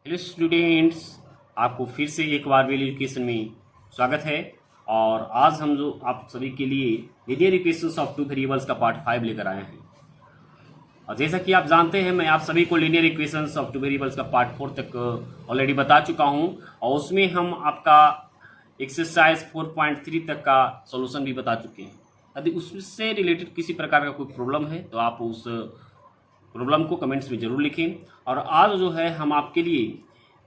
Hello students, आपको फिर से एक बार वेल एजुकेशन में स्वागत है। और आज हम जो आप सभी के लिए linear equations of two variables का पार्ट 5 लेकर आए हैं। और जैसा कि आप जानते हैं, मैं आप सभी को linear equations of two variables का पार्ट 4 तक ऑलरेडी बता चुका हूं। और उसमें हम आपका एक्सरसाइज 4.3 तक का सॉल्यूशन भी बता चुके हैं। यदि उससे रिलेटेड किसी प्रकार का कोई प्रॉब्लम है तो आप उस प्रॉब्लम को कमेंट्स में जरूर लिखें। और आज जो है हम आपके लिए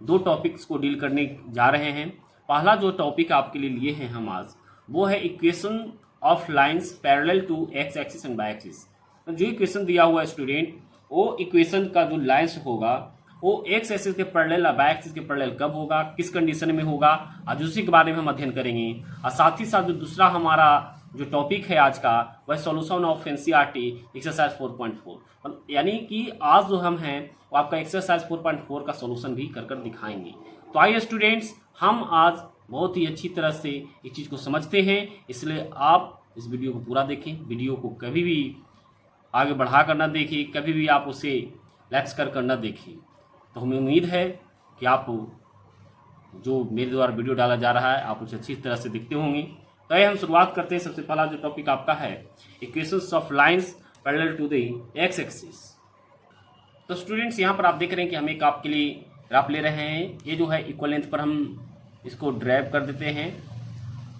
दो टॉपिक्स को डील करने जा रहे हैं। पहला जो टॉपिक आपके लिए लिए हैं हम आज, वो है equation of lines parallel to x axis and y axis. जो इक्वेशन दिया हुआ है स्टूडेंट, वो इक्वेशन का जो लाइंस होगा वो एक्स एक्सिस के पैरेलल या वाई एक्सिस के पैरेलल कब होगा, किस कंडीशन में होगा, आज उसी के बारे में हम अध्ययन करेंगे। और साथ ही साथ जो दूसरा हमारा जो टॉपिक है आज का, वह सॉल्यूशन ऑफ एनसीईआरटी एक्सरसाइज 4.4, यानी कि आज जो हम हैं वो आपका एक्सरसाइज 4.4 का सॉल्यूशन भी कर दिखाएंगे। तो आइए स्टूडेंट्स, हम आज बहुत ही अच्छी तरह से इस चीज़ को समझते हैं, इसलिए आप इस वीडियो को पूरा देखें। वीडियो को कभी भी आगे बढ़ा कर ना देखें, कभी भी आप उसे लैप्स कर ना देखें। तो हमें उम्मीद है कि आप जो मेरे द्वारा वीडियो डाला जा रहा है आप उसे अच्छी तरह से देखते होंगे। तो आइए हम शुरुआत करते हैं। सबसे पहला जो टॉपिक आपका है equations of lines parallel to the x axis. तो स्टूडेंट्स, यहाँ पर आप देख रहे हैं कि हम एक आपके लिए ग्राफ ले रहे हैं। ये जो है इक्वल लेंथ पर हम इसको ड्राइव कर देते हैं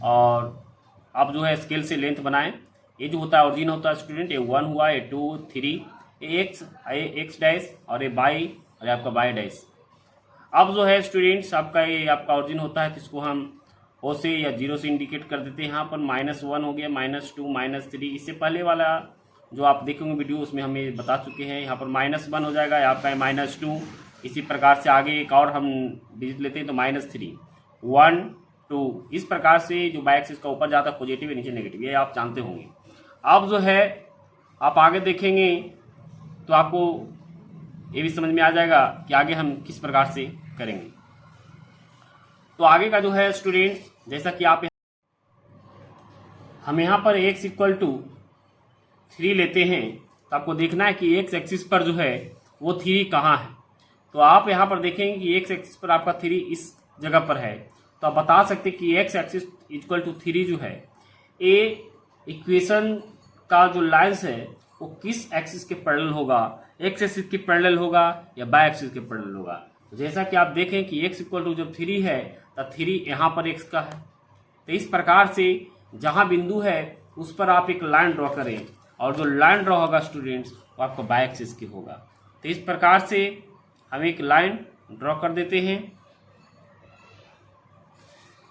और आप जो है स्केल से लेंथ बनाएं। ये जो होता है ओरिजिन होता है स्टूडेंट, ये 1 हुआ, ये 2, 3, ये एक्स डैश और ये बाई और ये आपका बाई डैश। अब जो है स्टूडेंट्स आपका ये आपका ओरिजिन होता है, तो इसको हम ओ से या 0 से इंडिकेट कर देते हैं। यहाँ पर -1 हो गया, -2, -3। इससे पहले वाला जो आप देखेंगे वीडियो उसमें हम ये बता चुके हैं। यहाँ पर -1 हो जाएगा, यहाँ पर -2। इसी प्रकार से आगे एक और हम डिजिट लेते हैं तो -3, 1, 2। इस प्रकार से जो बाई एक्सिस का ऊपर जाता है पॉजिटिव है, नीचे नेगेटिव, ये आप जानते होंगे। अब जो है आप आगे देखेंगे तो आपको ये भी समझ में आ जाएगा कि आगे हम किस प्रकार से करेंगे। तो आगे का जो है स्टूडेंट, जैसा कि हम यहाँ पर x = 3 लेते हैं, तो आपको देखना है कि x एक्सिस पर जो है वो 3 कहाँ है। तो आप यहाँ पर देखेंगे कि x एक्सिस पर आपका 3 इस जगह पर है। तो आप बता सकते हैं कि x एक्सिस = 3 जो है, ये इक्वेशन का जो लाइंस है वो किस एक्सिस के पैरेलल होगा, x एक्सिस के पैरेलल होगा या y एक्सिस के पैरेलल होगा। तो जैसा कि आप देखें कि x = जब 3 है तो 3 यहाँ पर x का है। तो इस प्रकार से जहाँ बिंदु है उस पर आप एक लाइन ड्रॉ करें, और जो लाइन ड्रॉ होगा स्टूडेंट्स वो आपका बाई एक्सिस की होगा। तो इस प्रकार से हम एक लाइन ड्रॉ कर देते हैं,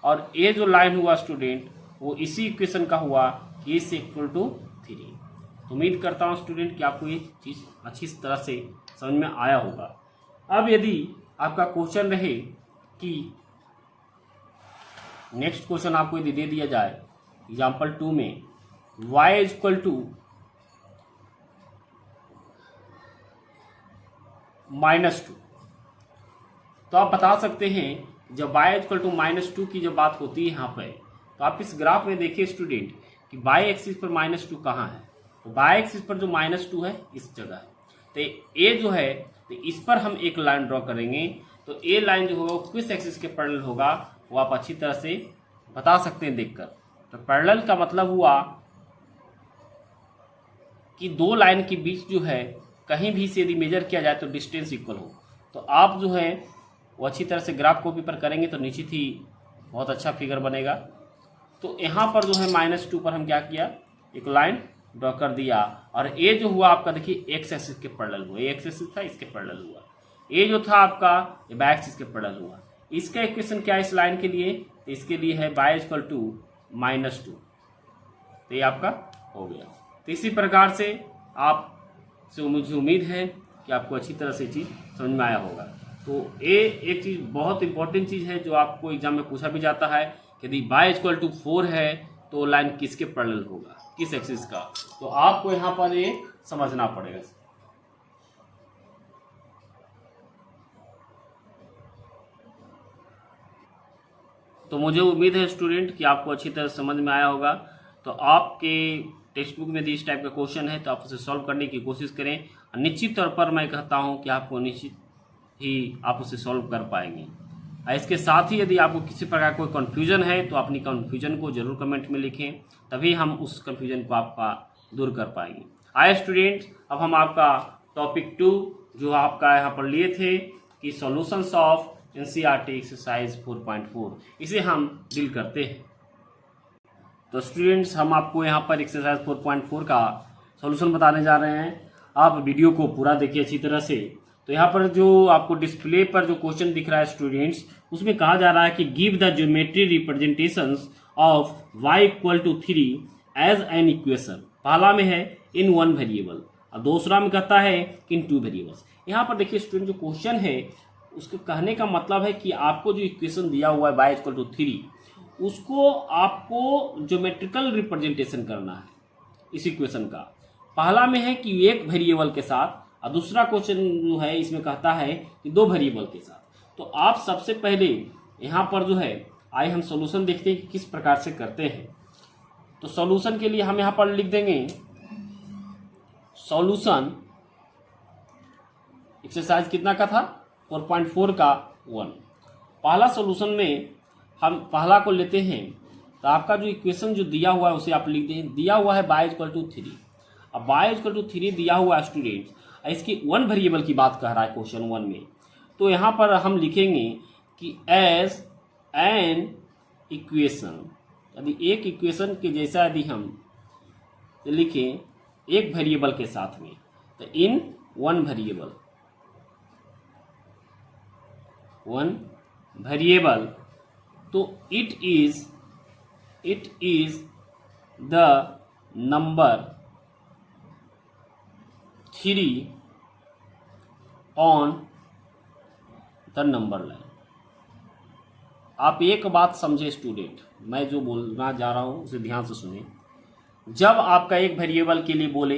और ये जो लाइन हुआ स्टूडेंट वो इसी इक्वेशन का हुआ कि x = 3। तो उम्मीद करता हूँ स्टूडेंट कि आपको ये चीज़ अच्छी तरह से समझ में आया होगा। अब यदि आपका क्वेश्चन रहे कि नेक्स्ट क्वेश्चन आपको यदि दे दिया जाए एग्जाम्पल 2 में y = -2, तो आप बता सकते हैं जब y = -2 की जब बात होती है यहाँ पर, तो आप इस ग्राफ में देखिए स्टूडेंट कि y एक्सिस पर -2 कहाँ है। तो y एक्सिस पर जो -2 है इस जगह है। तो ये जो है तो इस पर हम एक लाइन ड्रॉ करेंगे। तो ये लाइन जो होगा वो किस एक्सिस के पैरेलल होगा वो आप अच्छी तरह से बता सकते हैं देखकर। तो पैरेलल का मतलब हुआ कि दो लाइन के बीच जो है कहीं भी से यदि मेजर किया जाए तो डिस्टेंस इक्वल हो। तो आप जो है वो अच्छी तरह से ग्राफ कॉपी पर करेंगे तो निश्चित ही बहुत अच्छा फिगर बनेगा। तो यहाँ पर जो है -2 पर हम क्या किया, एक लाइन ड्रॉ कर दिया, और ये जो हुआ आपका देखिए एक्स एक्सिस के पैरेलल हुआ। ये एक्स एक्सिस था, इसके पैरेलल हुआ। ये जो था आपका ये वाई एक्सिस के पैरेलल हुआ। इसका इक्वेशन क्या है इस लाइन के लिए, तो इसके लिए है y = -2। तो ये आपका हो गया। तो इसी प्रकार से आप से मुझे उम्मीद है कि आपको अच्छी तरह से चीज़ समझ में आया होगा। तो ये एक चीज़ बहुत इंपॉर्टेंट चीज़ है जो आपको एग्जाम में पूछा भी जाता है कि यदि y = 4 है तो लाइन किसके पैरेलल होगा, किस एक्सिस का। तो आपको यहाँ पर ये समझना पड़ेगा। तो मुझे उम्मीद है स्टूडेंट कि आपको अच्छी तरह समझ में आया होगा। तो आपके टेक्स्ट बुक में यदि इस टाइप का क्वेश्चन है तो आप उसे सॉल्व करने की कोशिश करें। निश्चित तौर पर मैं कहता हूं कि आपको निश्चित ही आप उसे सॉल्व कर पाएंगे। इसके साथ ही यदि आपको किसी प्रकार कोई कन्फ्यूजन है तो अपनी कन्फ्यूजन को जरूर कमेंट में लिखें, तभी हम उस कन्फ्यूजन को आपका दूर कर पाएंगे। आए स्टूडेंट्स, अब हम आपका टॉपिक 2 जो आपका यहाँ पर लिए थे कि सॉल्यूशंस ऑफ एनसीईआरटी एक्सरसाइज 4.4, इसे हम डील करते हैं। तो स्टूडेंट्स, हम आपको यहाँ पर एक्सरसाइज 4.4 का सॉल्यूशन बताने जा रहे हैं। आप वीडियो को पूरा देखिए अच्छी तरह से। तो यहाँ पर जो आपको डिस्प्ले पर जो क्वेश्चन दिख रहा है स्टूडेंट्स, उसमें कहा जा रहा है कि give the geometry representations of y equal to 3 as an equation. पहला में है इन 1 वेरिएबल और दूसरा में कहता है कि इन 2 वेरिएबल्स। यहाँ पर देखिए स्टूडेंट, जो क्वेश्चन है उसके कहने का मतलब है कि आपको जो इक्वेशन दिया हुआ है y इक्वल टू 3, उसको आपको ज्योमेट्रिकल रिप्रेजेंटेशन करना है इस इक्वेशन का। पहला में है कि एक वेरिएबल के साथ और दूसरा क्वेश्चन जो है इसमें कहता है कि 2 वेरिएबल के साथ। तो आप सबसे पहले यहाँ पर जो है आइए हम सॉल्यूशन देखते हैं कि किस प्रकार से करते हैं। तो सॉल्यूशन के लिए हम यहाँ पर लिख देंगे सॉल्यूशन एक्सरसाइज कितना का था 4.4 का 1। पहला सॉल्यूशन में हम पहला को लेते हैं। तो आपका जो इक्वेशन जो दिया हुआ है उसे आप लिख दें। दिया हुआ है y इक्वल टू 3। अब y इक्वल टू 3 दिया हुआ है स्टूडेंट्स, इसकी 1 वेरिएबल की बात कह रहा है क्वेश्चन 1 में। तो यहाँ पर हम लिखेंगे कि एज एन इक्वेशन, यदि एक इक्वेशन के जैसा यदि हम लिखें एक वेरिएबल के साथ में, तो इन 1 वेरिएबल, तो it is the number 3 on the number line. आप एक बात समझे स्टूडेंट, मैं जो बोलना जा रहा हूँ उसे ध्यान से सुने। जब आपका एक वेरिएबल के लिए बोले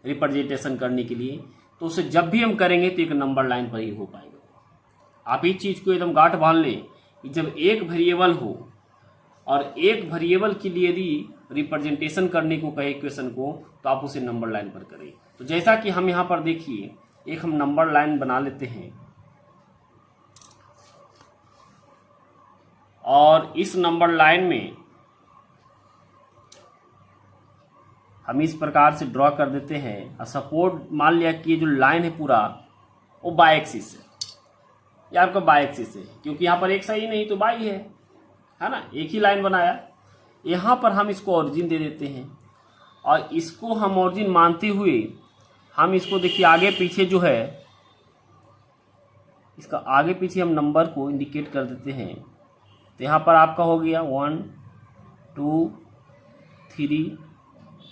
रिप्रेजेंटेशन करने के लिए, तो उसे जब भी हम करेंगे तो एक नंबर लाइन पर ही हो पाएगा। आप इस चीज़ को एकदम गांठ बांध लें कि जब एक वेरिएबल हो और एक वेरिएबल के लिए यदि रिप्रेजेंटेशन करने को कहे इक्वेशन को, तो आप उसे नंबर लाइन पर करें। तो जैसा कि हम यहाँ पर देखिए एक हम नंबर लाइन बना लेते हैं और इस नंबर लाइन में हम इस प्रकार से ड्रॉ कर देते हैं। और सपोर्ट मान लिया कि ये जो लाइन है पूरा वो बाय एक्सिस है, या आपका बाय एक्सिस है, क्योंकि यहाँ पर एक सही नहीं तो बाई है ना, एक ही लाइन बनाया। यहाँ पर हम इसको ऑरिजिन दे देते हैं और इसको हम ऑरिजिन मानते हुए हम इसको देखिए आगे पीछे जो है इसका आगे पीछे हम नंबर को इंडिकेट कर देते हैं। तो यहाँ पर आपका हो गया 1 2 3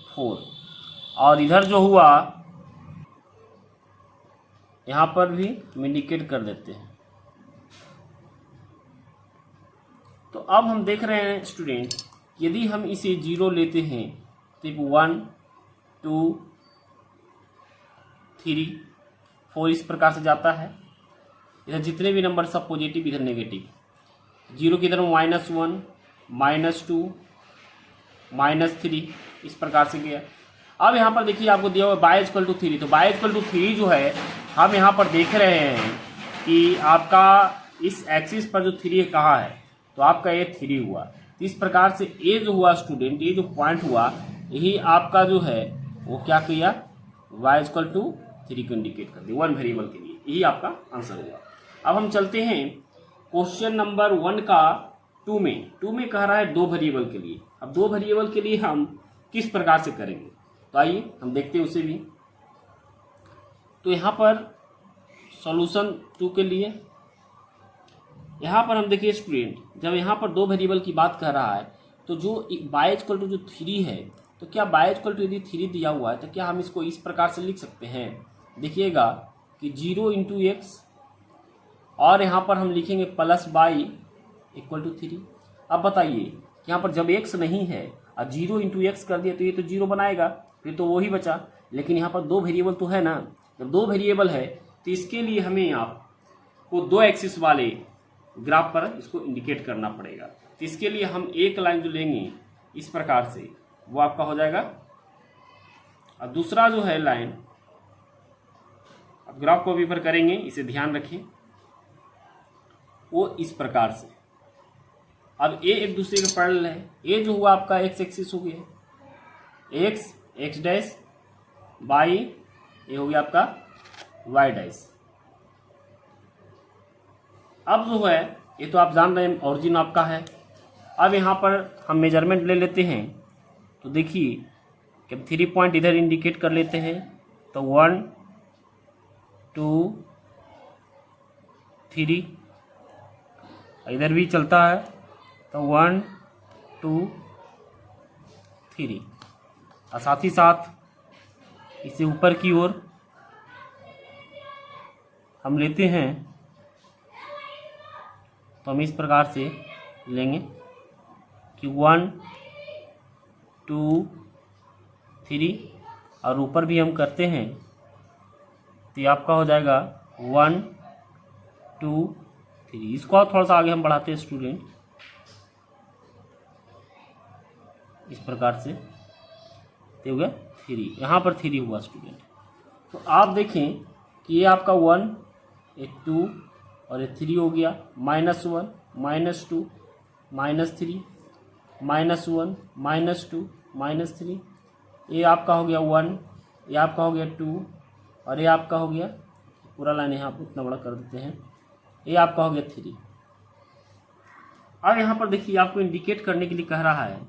4 और इधर जो हुआ यहाँ पर भी हम इंडिकेट कर देते हैं। तो अब हम देख रहे हैं स्टूडेंट, यदि हम इसे 0 लेते हैं तो 1 2 3 4 इस प्रकार से जाता है। इधर जितने भी नंबर सब पॉजिटिव, इधर नेगेटिव। 0 की तरफ -1 -2 -3 इस प्रकार से गया। अब यहाँ पर देखिए आपको दिया हुआ y इक्वल टू 3। तो y इक्वल टू 3 जो है हम यहाँ पर देख रहे हैं कि आपका इस एक्सिस पर जो 3 है कहाँ है, तो आपका ये 3 हुआ। तो इस प्रकार से ये जो हुआ स्टूडेंट, ये जो पॉइंट हुआ, यही आपका जो है वो क्या किया, y इक्वल टू 3 को इंडिकेट कर दिया 1 वेरिएबल के लिए। यही आपका आंसर हुआ। अब हम चलते हैं क्वेश्चन नंबर 1 का 2 में। 2 में कह रहा है 2 वेरिएबल के लिए। अब 2 वेरिएबल के लिए हम किस प्रकार से करेंगे, तो आइए हम देखते हैं उसे भी। तो यहाँ पर सॉल्यूशन 2 के लिए यहाँ पर हम देखिए स्टूडेंट, जब यहाँ पर 2 वेरिएबल की बात कर रहा है तो जो y इक्वल टू जो 3 है, तो क्या y इक्वल टू यदि 3 दिया हुआ है तो क्या हम इसको इस प्रकार से लिख सकते हैं। देखिएगा कि 0 इंटू एक्स और यहाँ पर हम लिखेंगे प्लस y इक्वल टू 3। अब बताइए यहाँ पर जब x नहीं है और 0 इंटू एक्स कर दिया तो ये तो 0 बनाएगा, फिर तो वो ही बचा। लेकिन यहाँ पर 2 वेरिएबल तो है ना, जब 2 वेरिएबल है तो इसके लिए हमें आपको 2 एक्सिस वाले ग्राफ पर इसको इंडिकेट करना पड़ेगा। तो इसके लिए हम एक लाइन जो लेंगे इस प्रकार से, वो आपका हो जाएगा। और दूसरा जो है लाइन, अब ग्राफ को भी पर करेंगे, इसे ध्यान रखें। वो इस प्रकार से। अब ए एक दूसरे के पैरेलल है। ए जो हुआ आपका एक्स एक्सिस हो गया, एक्स डैश बाई ये हो गया आपका वाई डैश। अब जो है ये तो आप जान रहे हैं ऑरिजिन आपका है। अब यहाँ पर हम मेजरमेंट ले लेते हैं, तो देखिए कि 3 पॉइंट इधर इंडिकेट कर लेते हैं, तो 1 2 3, इधर भी चलता है तो 1 2 3, और साथ ही साथ इसे ऊपर की ओर हम लेते हैं, तो हम इस प्रकार से लेंगे कि 1 2 3, और ऊपर भी हम करते हैं तो ये आपका हो जाएगा 1 2 3। इसको थोड़ा सा आगे हम बढ़ाते हैं स्टूडेंट, इस प्रकार से तो हो गया 3, यहाँ पर 3 हुआ स्टूडेंट। तो आप देखें कि ये आपका 1 एक 2 और ये 3 हो गया, -1 -2 -3 -1 -2 -3, ये आपका हो गया 1, ये आपका हो गया 2, और ये आपका हो गया पूरा लाइन यहाँ पर इतना बड़ा कर देते हैं, ये आपका हो गया 3। अब यहाँ पर देखिए आपको इंडिकेट करने के लिए कह रहा है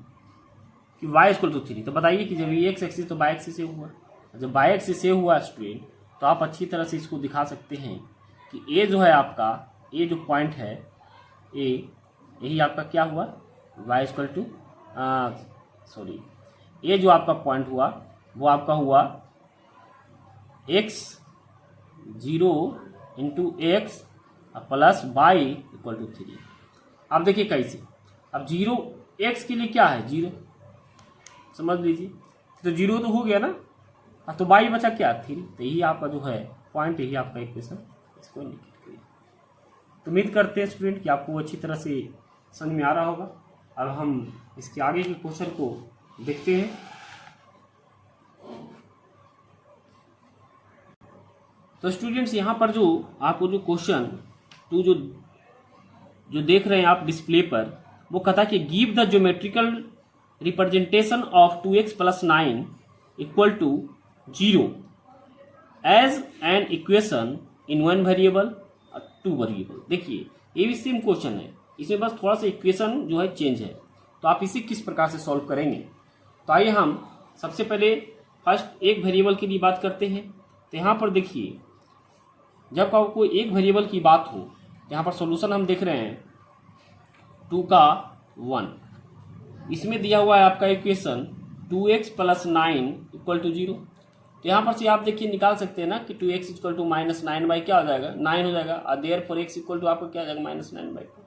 कि y = 3। तो बताइए कि जब ये एक्स एक्सिस तो बाई एक्सिस से हुआ, जब बाई एक्सिस से हुआ स्टूडेंट तो आप अच्छी तरह से इसको दिखा सकते हैं कि ए जो है आपका, ए जो पॉइंट है ए, यही आपका क्या हुआ y = ये जो आपका पॉइंट हुआ वो आपका हुआ x 0 × x प्लस y = 3। अब देखिए कैसे, अब 0 x के लिए क्या है 0, समझ लीजिए, तो 0 तो हो गया ना, तो y बचा क्या 3, तो यही आपका जो है पॉइंट, यही आपका इक्वेशन, इसको इंडिकेट करिए। तो उम्मीद करते हैं स्टूडेंट कि आपको अच्छी तरह से समझ में आ रहा होगा। अब हम इसके आगे के क्वेश्चन को देखते हैं। तो स्टूडेंट्स यहाँ पर जो आपको जो क्वेश्चन 2 जो देख रहे हैं आप डिस्प्ले पर, वो कहता है कि give the geometrical representation of 2x + 9 = 0 as an equation in 1 variable और 2 वेरिएबल। देखिए ये भी सेम क्वेश्चन है, इसमें बस थोड़ा सा इक्वेशन जो है चेंज है। तो आप इसे किस प्रकार से सॉल्व करेंगे, तो आइए हम सबसे पहले फर्स्ट एक वेरिएबल के लिए बात करते हैं। तो यहाँ पर देखिए जब आपको एक वेरिएबल की बात हो, यहाँ पर सॉल्यूशन हम देख रहे हैं 2 का 1, इसमें दिया हुआ है आपका इक्वेशन 2x + 9 = 0। तो यहाँ पर से आप देखिए निकाल सकते हैं ना कि 2x = -9 क्या हो जाएगा 9 हो जाएगा, और देयरफॉर x = आपका क्या आ जाएगा -9/2।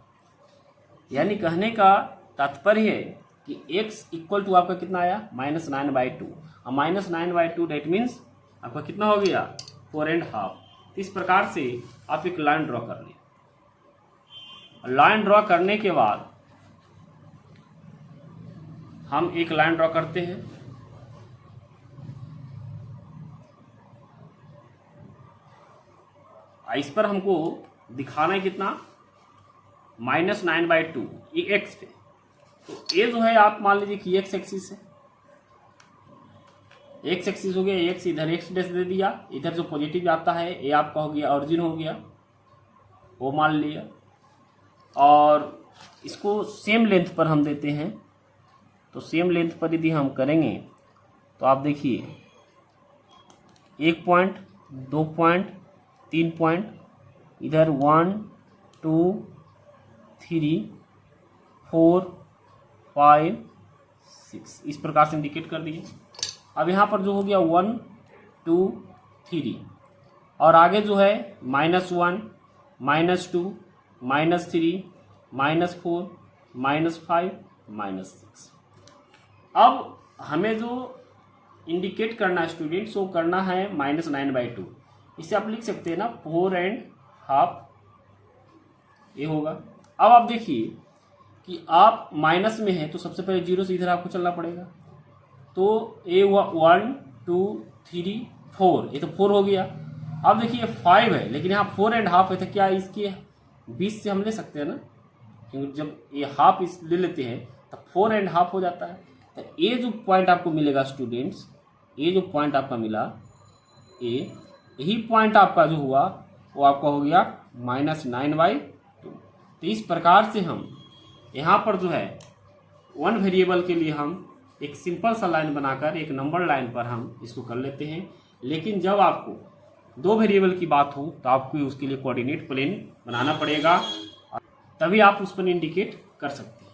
यानी कहने का तात्पर्य है कि x = आपका कितना आया -9/2, और -9/2 डेट मीन्स आपका कितना हो गया 4.5। तो इस प्रकार से आप एक लाइन ड्रॉ कर लें। लाइन ड्रॉ करने के बाद हम एक लाइन ड्रॉ करते हैं, इस पर हमको दिखाना है कितना -9/2, ये एक्स पे। तो ये जो है आप मान लीजिए कि एक्स एक्सिस है, एक्स एक्सिस हो गया, एक्स इधर एक्स डैश दे दिया, इधर जो पॉजिटिव आता है ये आपका हो गया ऑरिजिन हो गया, वो मान लिया, और इसको सेम लेंथ पर हम देते हैं। तो सेम लेंथ पर यदि हम करेंगे तो आप देखिए 1 पॉइंट 2 पॉइंट 3 पॉइंट, इधर 1 2 3 4 5 6, इस प्रकार से इंडिकेट कर दिए। अब यहाँ पर जो हो गया 1 2 3, और आगे जो है -1 -2 -3 -4 -5 -6। अब हमें जो इंडिकेट करना है स्टूडेंट्स, वो करना है -9/2। इसे आप लिख सकते हैं ना 4.5 ये होगा। अब आप देखिए कि आप माइनस में हैं तो सबसे पहले 0 से इधर आपको चलना पड़ेगा। तो ये हुआ 1 2 3 4, ये तो 4 हो गया। अब देखिए 5 है, लेकिन यहाँ 4.5 है, तो क्या इसकी 20 से हम ले सकते हैं ना, क्योंकि जब ये हाफ इस ले लेते हैं तो 4.5 हो जाता है। तो ये जो पॉइंट आपको मिलेगा स्टूडेंट्स, ये जो पॉइंट आपका मिला, यही पॉइंट आपका जो हुआ वो आपका हो गया -9/2। तो इस प्रकार से हम यहाँ पर जो है वन वेरिएबल के लिए हम एक सिंपल सा लाइन बनाकर एक नंबर लाइन पर हम इसको कर लेते हैं। लेकिन जब आपको 2 वेरिएबल की बात हो तो आपको उसके लिए कोऑर्डिनेट प्लेन बनाना पड़ेगा, तभी आप उस पर इंडिकेट कर सकते हैं।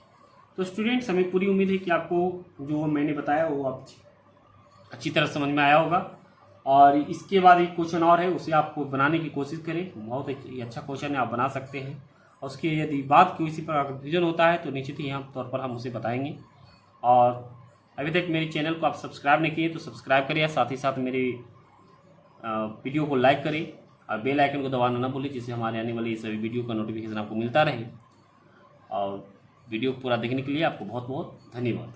तो स्टूडेंट्स, हमें पूरी उम्मीद है कि आपको जो मैंने बताया वो आप अच्छी तरह समझ में आया होगा। और इसके बाद एक क्वेश्चन और है, उसे आपको बनाने की कोशिश करें। बहुत अच्छा क्वेश्चन है, आप बना सकते हैं। और उसकी यदि बात किसी पर कन्फ्यूजन होता है तो निश्चित ही यहाँ तौर पर हम उसे बताएंगे। और अभी तक मेरे चैनल को आप सब्सक्राइब नहीं किए तो सब्सक्राइब करिए, साथ ही साथ मेरे वीडियो को लाइक करें और बेल आइकन को दबाना ना भूलिए, जिससे हमारे आने वाली सभी वीडियो का नोटिफिकेशन आपको मिलता रहे। और वीडियो पूरा देखने के लिए आपको बहुत बहुत धन्यवाद।